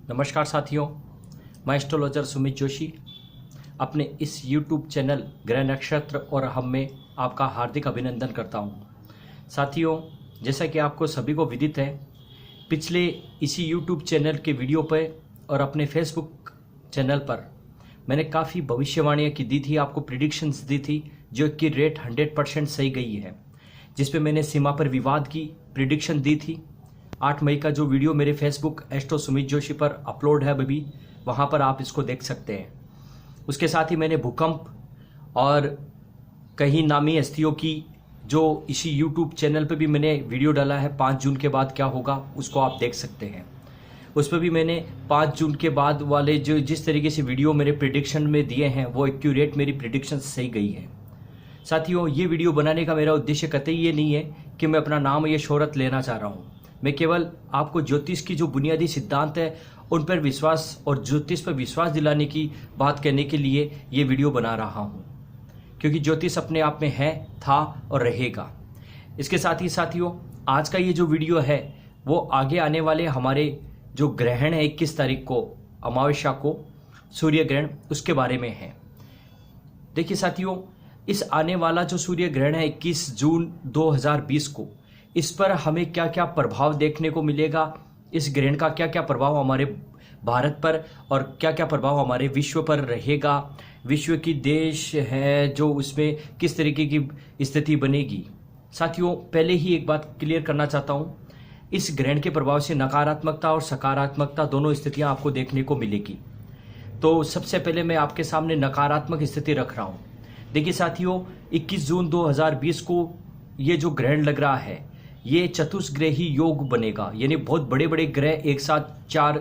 नमस्कार साथियों, मैं एस्ट्रोलॉजर सुमित जोशी अपने इस YouTube चैनल ग्रह नक्षत्र और हम में आपका हार्दिक अभिनंदन करता हूं। साथियों, जैसा कि आपको सभी को विदित है, पिछले इसी YouTube चैनल के वीडियो पर और अपने Facebook चैनल पर मैंने काफ़ी भविष्यवाणियाँ की दी थी, आपको प्रिडिक्शंस दी थी जो कि रेट 100% सही गई है, जिस पे मैंने सीमा पर विवाद की प्रिडिक्शन दी थी। 8 मई का जो वीडियो मेरे फेसबुक एस्ट्रो सुमित जोशी पर अपलोड है अभी, वहाँ पर आप इसको देख सकते हैं। उसके साथ ही मैंने भूकंप और कई नामी हस्तियों की जो इसी YouTube चैनल पे भी मैंने वीडियो डाला है, 5 जून के बाद क्या होगा उसको आप देख सकते हैं। उस पर भी मैंने 5 जून के बाद वाले जो जिस तरीके से वीडियो मेरे प्रिडिक्शन में दिए हैं वो एक्यूरेट मेरी प्रिडिक्शन सही गई है। साथियों, ये वीडियो बनाने का मेरा उद्देश्य कतई ये नहीं है कि मैं अपना नाम या शोहरत लेना चाह रहा हूँ। मैं केवल आपको ज्योतिष की जो बुनियादी सिद्धांत है उन पर विश्वास और ज्योतिष पर विश्वास दिलाने की बात करने के लिए ये वीडियो बना रहा हूँ, क्योंकि ज्योतिष अपने आप में है, था और रहेगा। इसके साथ ही साथियों, आज का ये जो वीडियो है वो आगे आने वाले हमारे जो ग्रहण है 21 तारीख को अमावस्या को सूर्य ग्रहण, उसके बारे में है। देखिए साथियों, इस आने वाला जो सूर्य ग्रहण है 21 जून 2020 को, इस पर हमें क्या क्या प्रभाव देखने को मिलेगा, इस ग्रहण का क्या क्या प्रभाव हमारे भारत पर और क्या क्या प्रभाव हमारे विश्व पर रहेगा, विश्व की देश है जो उसमें किस तरीके की स्थिति बनेगी। साथियों, पहले ही एक बात क्लियर करना चाहता हूँ, इस ग्रहण के प्रभाव से नकारात्मकता और सकारात्मकता दोनों स्थितियाँ आपको देखने को मिलेगी। तो सबसे पहले मैं आपके सामने नकारात्मक स्थिति रख रहा हूँ। देखिए साथियों, 21 जून 2020 को ये जो ग्रहण लग रहा है ये चतुष्ग्रही योग बनेगा, यानी बहुत बड़े बड़े ग्रह एक साथ, 4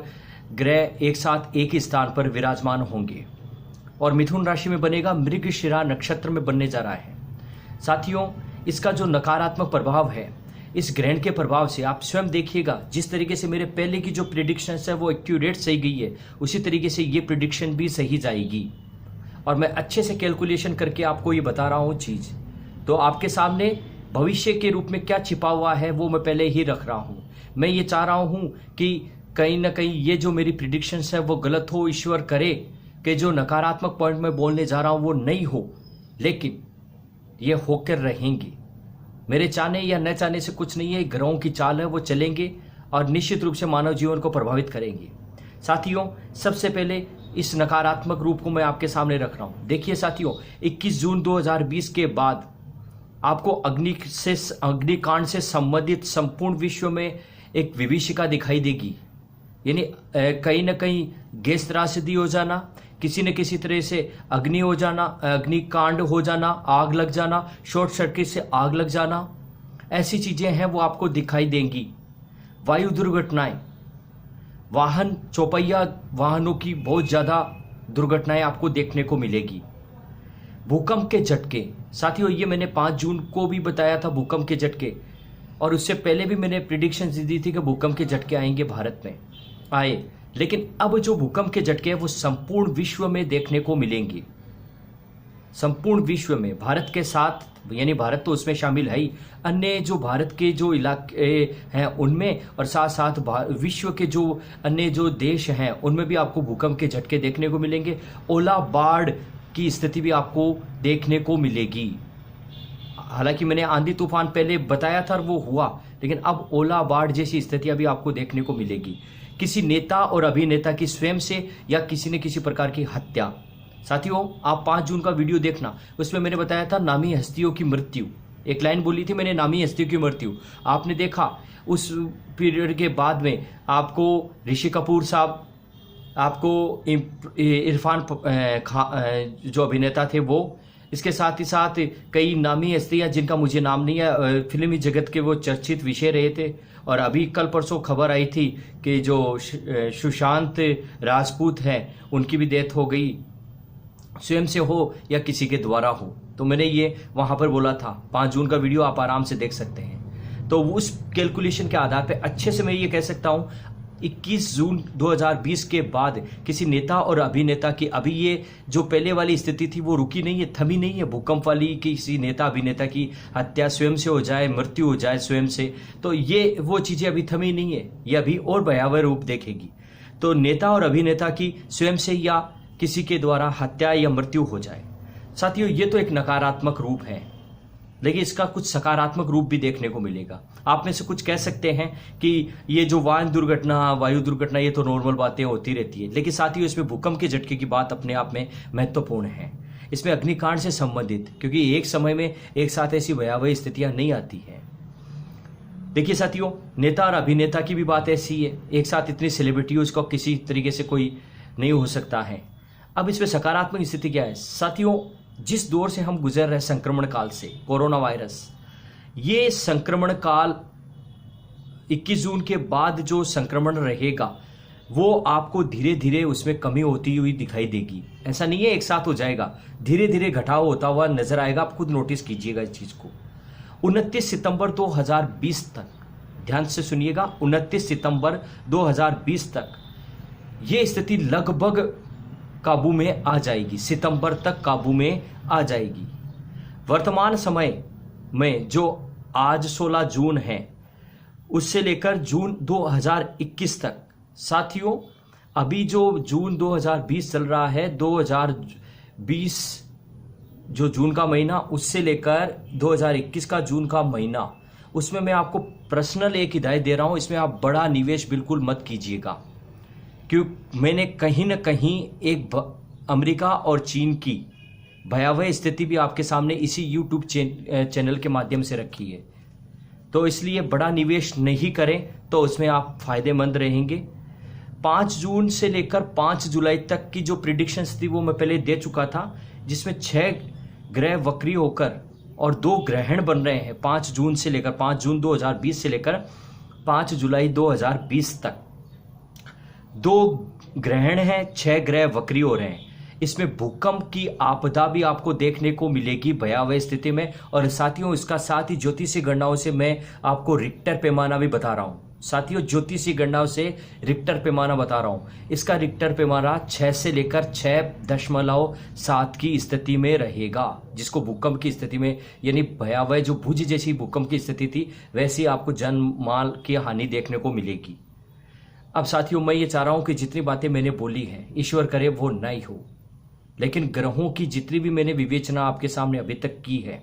ग्रह एक साथ एक ही स्थान पर विराजमान होंगे और मिथुन राशि में बनेगा, मृगशिरा नक्षत्र में बनने जा रहा है। साथियों, इसका जो नकारात्मक प्रभाव है, इस ग्रहण के प्रभाव से आप स्वयं देखिएगा, जिस तरीके से मेरे पहले की जो प्रिडिक्शन है वो एक्यूरेट सही गई है, उसी तरीके से ये प्रिडिक्शन भी सही जाएगी और मैं अच्छे से कैलकुलेशन करके आपको ये बता रहा हूँ चीज़। तो आपके सामने भविष्य के रूप में क्या छिपा हुआ है वो मैं पहले ही रख रहा हूँ। मैं ये चाह रहा हूँ कि कहीं ना कहीं ये जो मेरी प्रिडिक्शंस है वो गलत हो, ईश्वर करे कि जो नकारात्मक पॉइंट मैं बोलने जा रहा हूँ वो नहीं हो, लेकिन ये होकर रहेंगे। मेरे चाहने या न चाहने से कुछ नहीं है, ग्रहों की चाल है, वो चलेंगे और निश्चित रूप से मानव जीवन को प्रभावित करेंगे। साथियों, सबसे पहले इस नकारात्मक रूप को मैं आपके सामने रख रहा हूँ। देखिए साथियों, 21 जून 2020 के बाद आपको अग्निकांड से संबंधित संपूर्ण विश्व में एक विभीषिका दिखाई देगी, यानी कहीं ना कहीं गैस त्रासदी हो जाना, किसी न किसी तरह से अग्नि हो जाना, अग्निकांड हो जाना, आग लग जाना, शॉर्ट सर्किट से आग लग जाना, ऐसी चीजें हैं वो आपको दिखाई देंगी। वायु दुर्घटनाएं, वाहन चौपहिया वाहनों की बहुत ज़्यादा दुर्घटनाएं आपको देखने को मिलेगी। भूकंप के झटके, साथियों ये मैंने 5 जून को भी बताया था भूकंप के झटके, और उससे पहले भी मैंने प्रिडिक्शन दी थी कि भूकंप के झटके आएंगे, भारत में आए। लेकिन अब जो भूकंप के झटके हैं वो संपूर्ण विश्व में देखने को मिलेंगे, संपूर्ण विश्व में, भारत के साथ, यानी भारत तो उसमें शामिल है ही, अन्य जो भारत के जो इलाके हैं उनमें और साथ साथ विश्व के जो अन्य जो देश हैं उनमें भी आपको भूकंप के झटके देखने को मिलेंगे। ओला बाढ़ की स्थिति भी आपको देखने को मिलेगी। हालांकि मैंने आंधी तूफान पहले बताया था और वो हुआ, लेकिन अब ओला बाढ़ जैसी स्थितियां भी आपको देखने को मिलेगी। किसी नेता और अभिनेता की स्वयं से या किसी न किसी प्रकार की हत्या। साथियों, आप 5 जून का वीडियो देखना, उसमें मैंने बताया था नामी हस्तियों की मृत्यु, एक लाइन बोली थी मैंने, नामी हस्तियों की मृत्यु। आपने देखा उस पीरियड के बाद में आपको ऋषि कपूर साहब, आपको इरफान जो अभिनेता थे वो, इसके साथ ही साथ कई नामी हस्तियां जिनका मुझे नाम नहीं है, फिल्मी जगत के वो चर्चित विषय रहे थे। और अभी कल परसों खबर आई थी कि जो सुशांत राजपूत हैं उनकी भी डेथ हो गई, स्वयं से हो या किसी के द्वारा हो। तो मैंने ये वहाँ पर बोला था, 5 जून का वीडियो आप आराम से देख सकते हैं। तो उस कैलकुलेशन के आधार पर अच्छे से मैं ये कह सकता हूँ 21 जून 2020 के बाद किसी नेता और अभिनेता की, अभी ये जो पहले वाली स्थिति थी वो रुकी नहीं है, थमी नहीं है। भूकंप वाली किसी नेता अभिनेता की हत्या स्वयं से हो जाए, मृत्यु हो जाए स्वयं से, तो ये वो चीज़ें अभी थमी नहीं है, ये अभी और भयावह रूप देखेगी। तो नेता और अभिनेता की स्वयं से या किसी के द्वारा हत्या या मृत्यु हो जाए। साथियों, ये तो एक नकारात्मक रूप है, लेकिन इसका कुछ सकारात्मक रूप भी देखने को मिलेगा। आप में से कुछ कह सकते हैं कि ये जो वाहन दुर्घटना, वायु दुर्घटना, ये तो नॉर्मल बातें होती रहती है, लेकिन साथियों इसमें भूकंप के झटके की बात अपने आप में महत्वपूर्ण है। इसमें अग्निकांड से संबंधित, क्योंकि एक समय में एक साथ ऐसी भयावह स्थितियां नहीं आती हैं। देखिए साथियों, नेता और अभिनेता की भी बात ऐसी है, एक साथ इतनी सेलिब्रिटीज को किसी तरीके से कोई नहीं हो सकता है। अब इसमें सकारात्मक स्थिति क्या है साथियों? जिस दौर से हम गुजर रहे संक्रमण काल से, कोरोना वायरस, ये संक्रमण काल 21 जून के बाद जो संक्रमण रहेगा वो आपको धीरे धीरे उसमें कमी होती हुई दिखाई देगी। ऐसा नहीं है एक साथ हो जाएगा, धीरे धीरे घटाव होता हुआ नजर आएगा। आप खुद नोटिस कीजिएगा इस चीज को। 29 सितंबर 2020 तक, ध्यान से सुनिएगा, 29 सितंबर 2020 तक ये स्थिति लगभग काबू में आ जाएगी, सितंबर तक काबू में आ जाएगी। वर्तमान समय में जो आज 16 जून है, उससे लेकर जून 2021 तक, साथियों अभी जो जून 2020 चल रहा है, 2020 जो जून का महीना, उससे लेकर 2021 का जून का महीना, उसमें मैं आपको पर्सनल एक हिदायत दे रहा हूं, इसमें आप बड़ा निवेश बिल्कुल मत कीजिएगा। क्यों? मैंने कहीं ना कहीं एक अमेरिका और चीन की भयावह स्थिति भी आपके सामने इसी यूट्यूब चैनल के माध्यम से रखी है, तो इसलिए बड़ा निवेश नहीं करें तो उसमें आप फायदेमंद रहेंगे। 5 जून से लेकर 5 जुलाई तक की जो प्रिडिक्शंस थी वो मैं पहले दे चुका था, जिसमें 6 ग्रह वक्री होकर और 2 ग्रहण बन रहे हैं 5 जून से लेकर 5 जून 2020 से लेकर 5 जुलाई 2020 तक 2 ग्रहण हैं, 6 ग्रह वक्री हो रहे हैं। इसमें भूकंप की आपदा भी आपको देखने को मिलेगी भयावह स्थिति में। और साथियों, इसका साथ ही ज्योतिषीय गणनाओं से मैं आपको रिक्टर पैमाना भी बता रहा हूं। साथियों, ज्योतिषीय गणनाओं से रिक्टर पैमाना बता रहा हूं। इसका रिक्टर पैमाना 6 से लेकर 6.7 की स्थिति में रहेगा, जिसको भूकंप की स्थिति में, यानी भयावह जो भुज जैसी भूकंप की स्थिति थी, वैसी आपको जान माल की हानि देखने को मिलेगी। अब साथियों, मैं ये चाह रहा हूं कि जितनी बातें मैंने बोली हैं, ईश्वर करे वो नहीं हो, लेकिन ग्रहों की जितनी भी मैंने विवेचना आपके सामने अभी तक की है,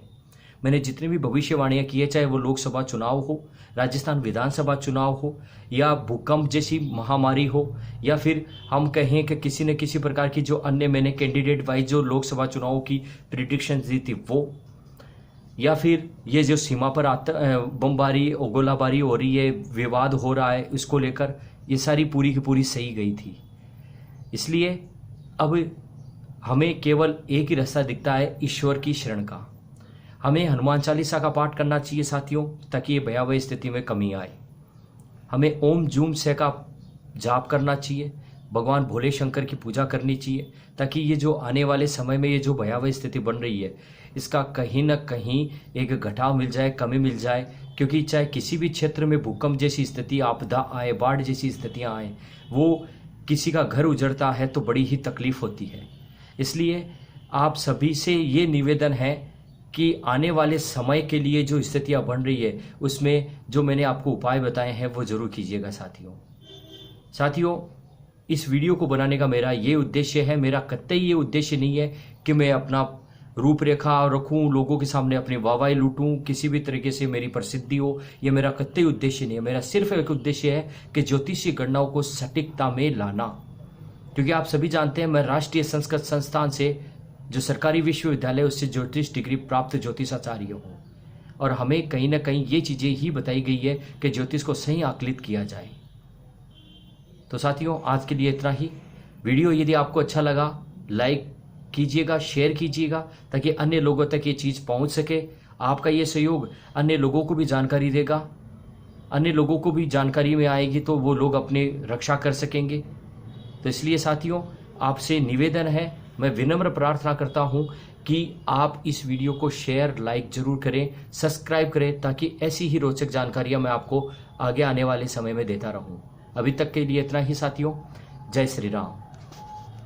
मैंने जितनी भी भविष्यवाणियां की है, चाहे वो लोकसभा चुनाव हो, राजस्थान विधानसभा चुनाव हो, या भूकंप जैसी महामारी हो, या फिर हम कहें कि किसी न किसी प्रकार की जो अन्य मैंने कैंडिडेट वाइज जो लोकसभा चुनाव की प्रिडिक्शन दी थी वो, या फिर ये जो सीमा पर बमबारी और गोलाबारी हो रही है, विवाद हो रहा है, इसको लेकर ये सारी पूरी की पूरी सही गई थी। इसलिए अब हमें केवल एक ही रास्ता दिखता है, ईश्वर की शरण का। हमें हनुमान चालीसा का पाठ करना चाहिए साथियों, ताकि ये भयावह स्थिति में कमी आए। हमें ओम जूम से का जाप करना चाहिए, भगवान भोले शंकर की पूजा करनी चाहिए, ताकि ये जो आने वाले समय में ये जो भयावह स्थिति बन रही है, इसका कहीं ना कहीं एक घटाव मिल जाए, कमी मिल जाए। क्योंकि चाहे किसी भी क्षेत्र में भूकंप जैसी स्थिति, आपदा आए, बाढ़ जैसी स्थितियाँ आए, वो किसी का घर उजड़ता है तो बड़ी ही तकलीफ होती है। इसलिए आप सभी से ये निवेदन है कि आने वाले समय के लिए जो स्थितियां बन रही है, उसमें जो मैंने आपको उपाय बताए हैं वो जरूर कीजिएगा साथियों। इस वीडियो को बनाने का मेरा ये उद्देश्य है, मेरा कतई ये उद्देश्य नहीं है कि मैं अपना रूपरेखा रखूं, लोगों के सामने अपनी वाहवाही लूटूं, किसी भी तरीके से मेरी प्रसिद्धि हो, ये मेरा कतई उद्देश्य नहीं है। मेरा सिर्फ एक उद्देश्य है कि ज्योतिषीय गणनाओं को सटीकता में लाना। क्योंकि आप सभी जानते हैं, मैं राष्ट्रीय संस्कृत संस्थान से, जो सरकारी विश्वविद्यालय, उससे ज्योतिष डिग्री प्राप्त ज्योतिषाचार्य हूँ, और हमें कहीं ना कहीं ये चीज़ें ही बताई गई है कि ज्योतिष को सही आकलित किया जाए। तो साथियों, आज के लिए इतना ही। वीडियो यदि आपको अच्छा लगा, लाइक कीजिएगा, शेयर कीजिएगा, ताकि अन्य लोगों तक ये चीज़ पहुंच सके। आपका ये सहयोग अन्य लोगों को भी जानकारी देगा, अन्य लोगों को भी जानकारी में आएगी तो वो लोग अपनी रक्षा कर सकेंगे। तो इसलिए साथियों, आपसे निवेदन है, मैं विनम्र प्रार्थना करता हूं कि आप इस वीडियो को शेयर, लाइक जरूर करें, सब्सक्राइब करें, ताकि ऐसी ही रोचक जानकारियां मैं आपको आगे आने वाले समय में देता रहूं। अभी तक के लिए इतना ही साथियों। जय श्री राम।